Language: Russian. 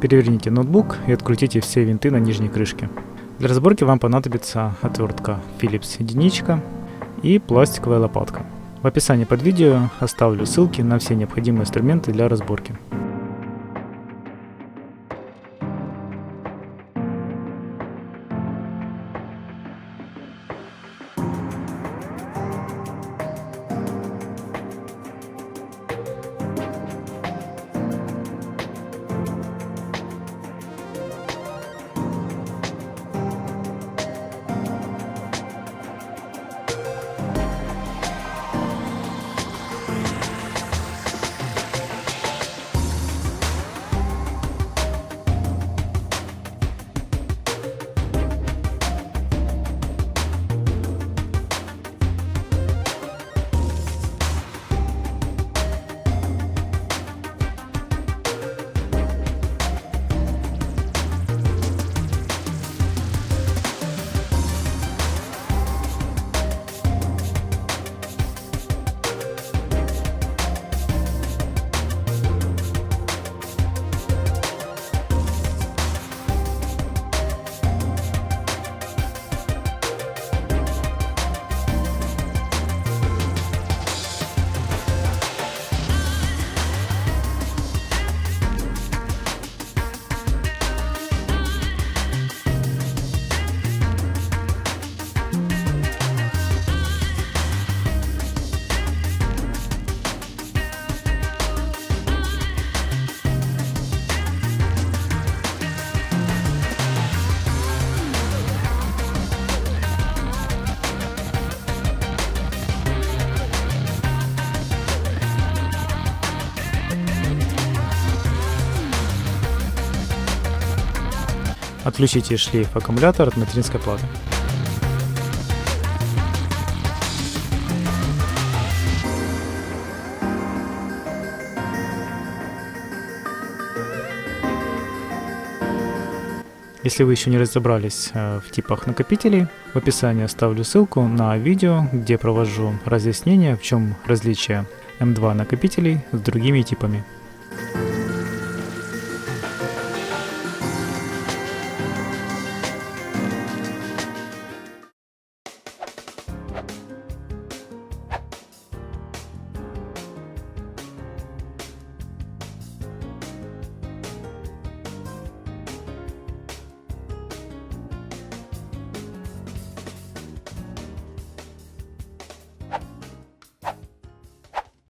Переверните ноутбук и открутите все винты на нижней крышке. Для разборки вам понадобится отвертка Phillips единичка и пластиковая лопатка. В описании под видео оставлю ссылки на все необходимые инструменты для разборки. Отключите шлейф аккумулятора от материнской платы. Если вы еще не разобрались в типах накопителей, в описании оставлю ссылку на видео, где провожу разъяснение, в чем различие M2 накопителей с другими типами.